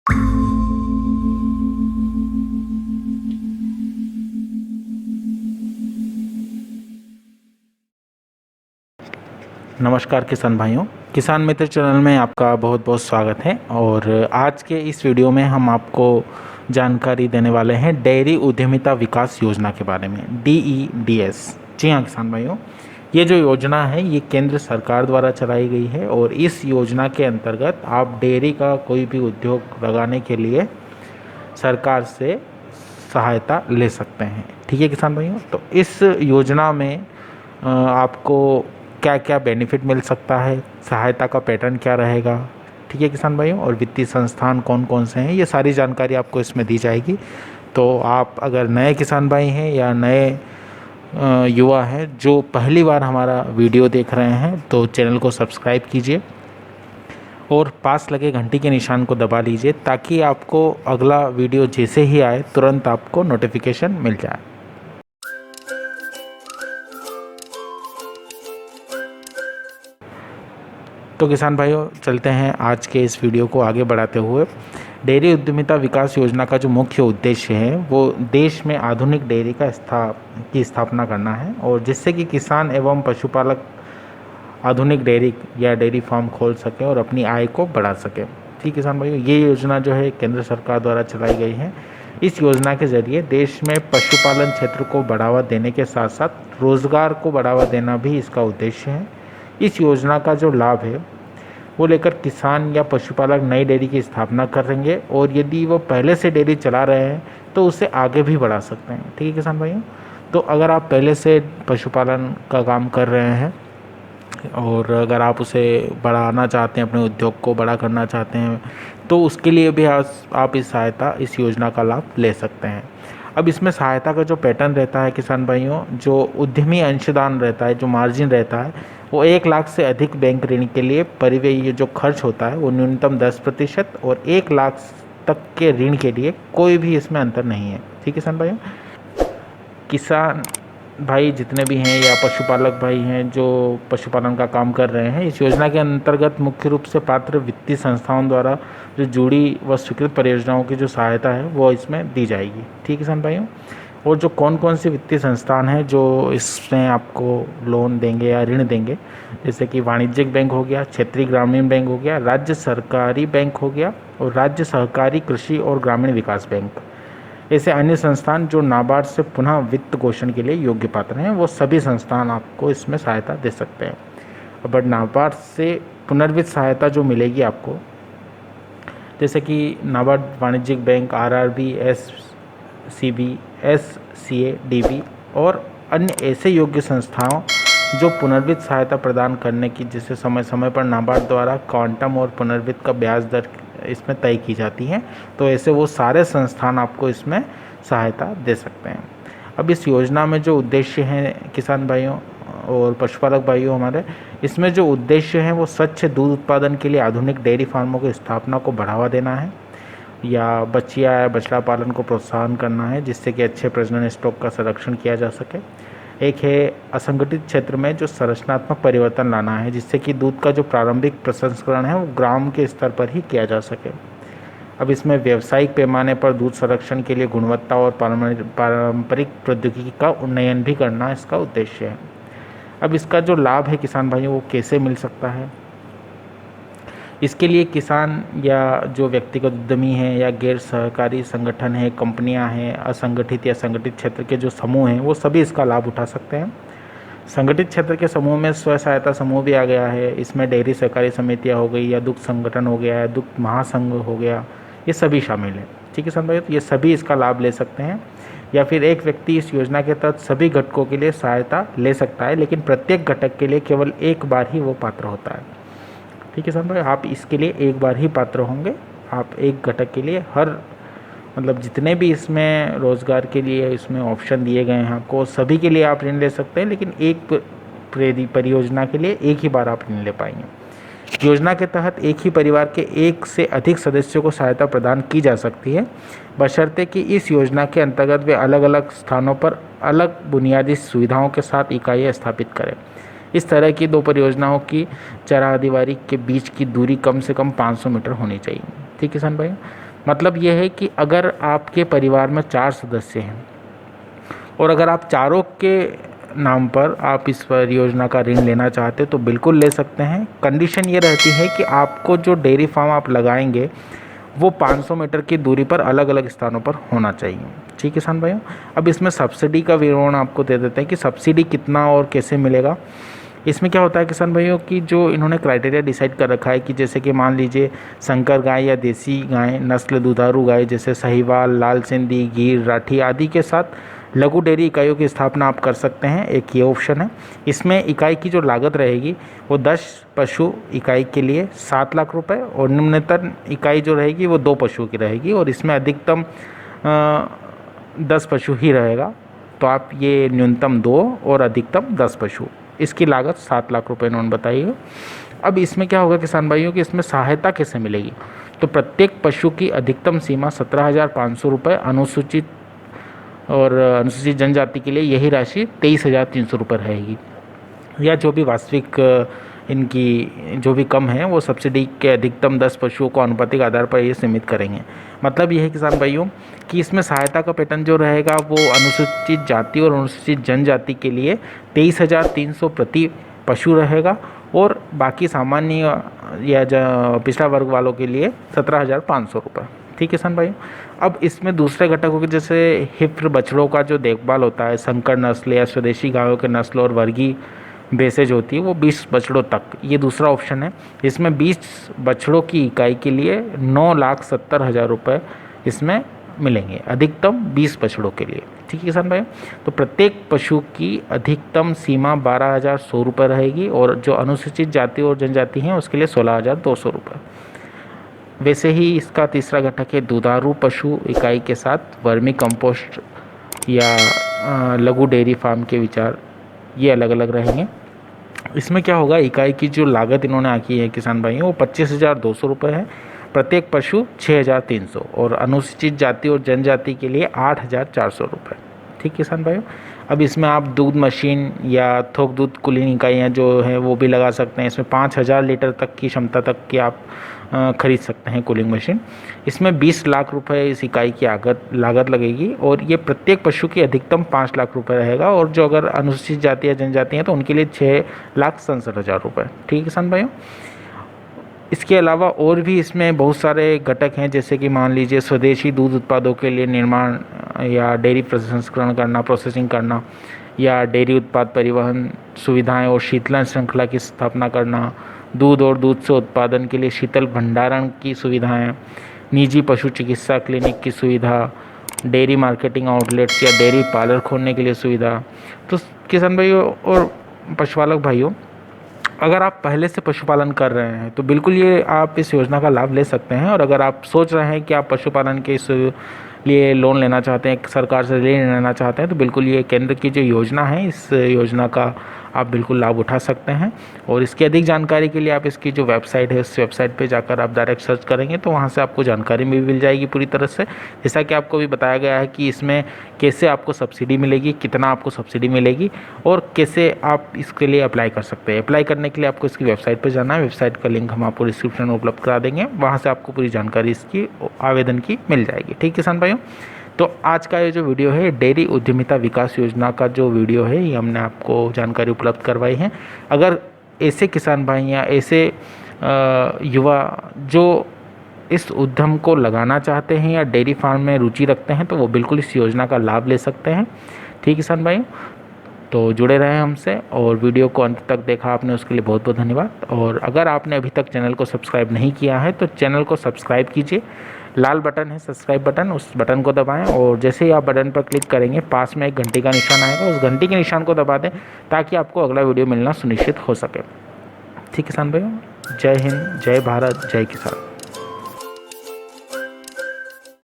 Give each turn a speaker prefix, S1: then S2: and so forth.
S1: नमस्कार किसान भाइयों, किसान मित्र चैनल में आपका बहुत बहुत स्वागत है। और आज के इस वीडियो में हम आपको जानकारी देने वाले हैं डेयरी उद्यमिता विकास योजना के बारे में, DEDS। जी हाँ किसान भाइयों, ये जो योजना है ये केंद्र सरकार द्वारा चलाई गई है और इस योजना के अंतर्गत आप डेयरी का कोई भी उद्योग लगाने के लिए सरकार से सहायता ले सकते हैं। ठीक है किसान भाइयों, तो इस योजना में आपको क्या क्या बेनिफिट मिल सकता है, सहायता का पैटर्न क्या रहेगा, ठीक है किसान भाइयों, और वित्तीय संस्थान कौन कौन से हैं, ये सारी जानकारी आपको इसमें दी जाएगी। तो आप अगर नए किसान भाई हैं या नए युवा हैं जो पहली बार हमारा वीडियो देख रहे हैं तो चैनल को सब्सक्राइब कीजिए और पास लगे घंटी के निशान को दबा लीजिए ताकि आपको अगला वीडियो जैसे ही आए तुरंत आपको नोटिफिकेशन मिल जाए। तो किसान भाइयों, चलते हैं आज के इस वीडियो को आगे बढ़ाते हुए। डेयरी उद्यमिता विकास योजना का जो मुख्य उद्देश्य है वो देश में आधुनिक डेयरी की स्थापना करना है और जिससे कि किसान एवं पशुपालक आधुनिक डेयरी या डेयरी फार्म खोल सकें और अपनी आय को बढ़ा सकें। ठीक किसान भाइयों, ये योजना जो है केंद्र सरकार द्वारा चलाई गई है। इस योजना के ज़रिए देश में पशुपालन क्षेत्र को बढ़ावा देने के साथ साथ रोज़गार को बढ़ावा देना भी इसका उद्देश्य है। इस योजना का जो लाभ है वो लेकर किसान या पशुपालक नई डेयरी की स्थापना करेंगे और यदि वो पहले से डेयरी चला रहे हैं तो उसे आगे भी बढ़ा सकते हैं। ठीक है किसान भाइयों, तो अगर आप पहले से पशुपालन का काम कर रहे हैं और अगर आप उसे बढ़ाना चाहते हैं, अपने उद्योग को बड़ा करना चाहते हैं, तो उसके लिए भी आप इस योजना का लाभ ले सकते हैं। अब इसमें सहायता का जो पैटर्न रहता है किसान भाइयों, जो उद्यमी अंशदान रहता है, जो मार्जिन रहता है, वो 1 लाख से अधिक बैंक ऋण के लिए परिव्यय जो खर्च होता है वो न्यूनतम 10% और 1 लाख तक के ऋण के लिए कोई भी इसमें अंतर नहीं है। ठीक है किसान भाइयों, किसान भाई जितने भी हैं या पशुपालक भाई हैं जो पशुपालन का काम कर रहे हैं, इस योजना के अंतर्गत मुख्य रूप से पात्र वित्तीय संस्थाओं द्वारा जो जुड़ी व स्वीकृत परियोजनाओं की जो सहायता है वो इसमें दी जाएगी। ठीक है किसान भाइयों, और जो कौन कौन से वित्तीय संस्थान हैं जो इसमें आपको लोन देंगे या ऋण देंगे, जैसे कि वाणिज्यिक बैंक हो गया, क्षेत्रीय ग्रामीण बैंक हो गया, राज्य सरकारी बैंक हो गया और राज्य सहकारी कृषि और ग्रामीण विकास बैंक। ऐसे अन्य संस्थान जो नाबार्ड से पुनः वित्त पोषण के लिए योग्य पात्र हैं, वो सभी संस्थान आपको इसमें सहायता दे सकते हैं। बट नाबार्ड से पुनर्वित्त सहायता जो मिलेगी आपको, जैसे कि नाबार्ड वाणिज्यिक bank, RRB, SCB, SCA, DB और अन्य ऐसे योग्य संस्थाओं जो पुनर्वित्त सहायता प्रदान करने की, जिसे समय समय पर नाबार्ड द्वारा क्वांटम और पुनर्वित्त का ब्याज दर इसमें तय की जाती है, तो ऐसे वो सारे संस्थान आपको इसमें सहायता दे सकते हैं। अब इस योजना में जो उद्देश्य हैं किसान भाइयों और पशुपालक भाइयों हमारे, इसमें जो उद्देश्य हैं वो स्वच्छ दूध उत्पादन के लिए आधुनिक डेयरी फार्मों की स्थापना को बढ़ावा देना है या बछिया या बछड़ा पालन को प्रोत्साहन करना है जिससे कि अच्छे प्रजनन स्टॉक का संरक्षण किया जा सके। एक है असंगठित क्षेत्र में जो संरचनात्मक परिवर्तन लाना है जिससे कि दूध का जो प्रारंभिक प्रसंस्करण है वो ग्राम के स्तर पर ही किया जा सके। अब इसमें व्यावसायिक पैमाने पर दूध संरक्षण के लिए गुणवत्ता और पारंपरिक प्रौद्योगिकी का उन्नयन भी करना इसका उद्देश्य है। अब इसका जो लाभ है किसान भाइयों वो कैसे मिल सकता है, इसके लिए किसान या जो व्यक्तिगत उद्यमी हैं या गैर सहकारी संगठन है, कंपनियां हैं, असंगठित या संगठित क्षेत्र के जो समूह हैं वो सभी इसका लाभ उठा सकते हैं। संगठित क्षेत्र के समूह में स्व सहायता समूह भी आ गया है, इसमें डेयरी सहकारी समितियां हो गई या दुग्ध संगठन हो गया है, दुग्ध महासंघ हो गया, ये सभी शामिल हैं। ठीक है किसान भाई, तो ये सभी इसका लाभ ले सकते हैं या फिर एक व्यक्ति इस योजना के तहत सभी घटकों के लिए सहायता ले सकता है, लेकिन प्रत्येक घटक के लिए केवल एक बार ही वो पात्र होता है। ठीक है किसान भाई, आप इसके लिए एक बार ही पात्र होंगे। आप एक घटक के लिए मतलब जितने भी इसमें रोज़गार के लिए इसमें ऑप्शन दिए गए हैं आपको, सभी के लिए आप ऋण ले सकते हैं, लेकिन एक परियोजना के लिए एक ही बार आप ऋण ले पाएंगे। योजना के तहत एक ही परिवार के एक से अधिक सदस्यों को सहायता प्रदान की जा सकती है, बशर्ते कि इस योजना के अंतर्गत वे अलग अलग स्थानों पर अलग बुनियादी सुविधाओं के साथ इकाइयाँ स्थापित करें। इस तरह की 2 परियोजनाओं की चराह दीवारी के बीच की दूरी कम से कम 500 मीटर होनी चाहिए। ठीक है किसान भाई, मतलब ये है कि अगर आपके परिवार में 4 सदस्य हैं और अगर आप चारों के नाम पर आप इस परियोजना का ऋण लेना चाहते हो तो बिल्कुल ले सकते हैं। कंडीशन ये रहती है कि आपको जो डेयरी फार्म आप लगाएंगे वो 500 मीटर की दूरी पर अलग अलग स्थानों पर होना चाहिए। ठीक है किसान भाइयों। अब इसमें सब्सिडी का विवरण आपको दे देते हैं कि सब्सिडी कितना और कैसे मिलेगा। इसमें क्या होता है किसान भाइयों कि जो इन्होंने क्राइटेरिया डिसाइड कर रखा है कि जैसे कि मान लीजिए संकर गाय या देसी गाय, नस्ल दुधारू गाय जैसे साहिवाल, लाल सिंधी, गिर, राठी आदि के साथ लघु डेयरी इकाइयों की स्थापना आप कर सकते हैं। एक ये ऑप्शन है। इसमें इकाई की जो लागत रहेगी वो 10 पशु इकाई के लिए 7 लाख रुपए और निम्नतम इकाई जो रहेगी वो 2 पशुओं की रहेगी और इसमें अधिकतम 10 पशु ही रहेगा। तो आप ये न्यूनतम 2 और अधिकतम 10 पशु, इसकी लागत 7 लाख रुपए इन्होंने बताई है। अब इसमें क्या होगा किसान भाइयों कि इसमें सहायता कैसे मिलेगी। तो प्रत्येक पशु की अधिकतम सीमा 17,500 रुपये, अनुसूचित और अनुसूचित जनजाति के लिए यही राशि 23,300 रुपये रहेगी। या जो भी वास्तविक इनकी जो भी कम है वो सब्सिडी के अधिकतम 10 पशुओं को आनुपातिक आधार पर ये सीमित करेंगे। मतलब ये है किसान भाइयों कि इसमें सहायता का पैटर्न जो रहेगा वो अनुसूचित जाति और अनुसूचित जनजाति के लिए 23,300 प्रति पशु रहेगा और बाकी सामान्य या पिछड़ा वर्ग वालों के लिए 17,500 रुपये। ठीक है किसान भाइयों। अब इसमें दूसरे घटकों के जैसे हिफ्र बछड़ों का जो देखभाल होता है, संकर नस्ल या स्वदेशी गायों के नस्ल और वर्गीय बेसेज होती है वो 20 बछड़ों तक, ये दूसरा ऑप्शन है। इसमें 20 बछड़ों की इकाई के लिए 9,70,000 रुपये इसमें मिलेंगे, अधिकतम 20 बछड़ों के लिए। ठीक है किसान भाई। तो प्रत्येक पशु की अधिकतम सीमा 12,100 रुपये रहेगी और जो अनुसूचित जाति और जनजाति हैं उसके लिए 16,200 रुपये। वैसे ही इसका तीसरा घटक है दुधारू पशु इकाई के साथ वर्मी कंपोस्ट या लघु डेयरी फार्म के विचार, ये अलग अलग रहेंगे। इसमें क्या होगा, इकाई की जो लागत इन्होंने आकी है किसान भाइयों वो 25,200 रुपये है, प्रत्येक पशु 6,300 और अनुसूचित जाति और जनजाति के लिए 8,400 रुपये। ठीक किसान भाइयों। अब इसमें आप दूध मशीन या थोक दूध कुलीन इकाइयाँ जो है वो भी लगा सकते हैं। इसमें 5,000 लीटर तक की क्षमता तक की आप खरीद सकते हैं कूलिंग मशीन। इसमें 20 लाख रुपए इस इकाई की लागत लगेगी और ये प्रत्येक पशु की अधिकतम 5 लाख रुपए रहेगा और जो अगर अनुसूचित जाति या जनजाति हैं तो उनके लिए 6,67,000 रुपये। ठीक है किसान भाइयों। इसके अलावा और भी इसमें बहुत सारे घटक हैं, जैसे कि मान लीजिए स्वदेशी दूध उत्पादों के लिए निर्माण या डेयरी प्रसंस्करण करना, प्रोसेसिंग करना या डेयरी उत्पाद परिवहन सुविधाएं और शीतलन श्रृंखला की स्थापना करना, दूध और दूध से उत्पादन के लिए शीतल भंडारण की सुविधाएं, निजी पशु चिकित्सा क्लिनिक की सुविधा, डेयरी मार्केटिंग आउटलेट्स या डेयरी पार्लर खोलने के लिए सुविधा। तो किसान भाइयों और पशुपालक भाइयों, अगर आप पहले से पशुपालन कर रहे हैं तो बिल्कुल ये आप इस योजना का लाभ ले सकते हैं। और अगर आप सोच रहे हैं कि आप पशुपालन के इस लिए लोन लेना चाहते हैं, सरकार से ऋण लेना चाहते हैं, तो बिल्कुल ये केंद्र की जो योजना है इस योजना का आप बिल्कुल लाभ उठा सकते हैं। और इसकी अधिक जानकारी के लिए आप इसकी जो वेबसाइट है उस वेबसाइट पे जाकर आप डायरेक्ट सर्च करेंगे तो वहाँ से आपको जानकारी भी मिल जाएगी पूरी तरह से। जैसा कि आपको भी बताया गया है कि इसमें कैसे आपको सब्सिडी मिलेगी, कितना आपको सब्सिडी मिलेगी और कैसे आप इसके लिए अप्लाई कर सकते हैं। अप्लाई करने के लिए आपको इसकी वेबसाइट पर जाना है। वेबसाइट का लिंक हम आपको डिस्क्रिप्शन में उपलब्ध करा देंगे, वहाँ से आपको पूरी जानकारी इसकी आवेदन की मिल जाएगी। ठीक किसान भाइयों। तो आज का ये जो वीडियो है डेयरी उद्यमिता विकास योजना का जो वीडियो है ये हमने आपको जानकारी उपलब्ध करवाई है। अगर ऐसे किसान भाई या ऐसे युवा जो इस उद्यम को लगाना चाहते हैं या डेयरी फार्म में रुचि रखते हैं तो वो बिल्कुल इस योजना का लाभ ले सकते हैं। ठीक किसान भाई। तो जुड़े रहें हमसे और वीडियो को अंत तक देखा आपने उसके लिए बहुत बहुत धन्यवाद। और अगर आपने अभी तक चैनल को सब्सक्राइब नहीं किया है तो चैनल को सब्सक्राइब कीजिए। लाल बटन है सब्सक्राइब बटन, उस बटन को दबाएं और जैसे ही आप बटन पर क्लिक करेंगे पास में एक घंटी का निशान आएगा, उस घंटी के निशान को दबा दें ताकि आपको अगला वीडियो मिलना सुनिश्चित हो सके। ठीक किसान भाइयों, जय हिंद, जय भारत, जय किसान।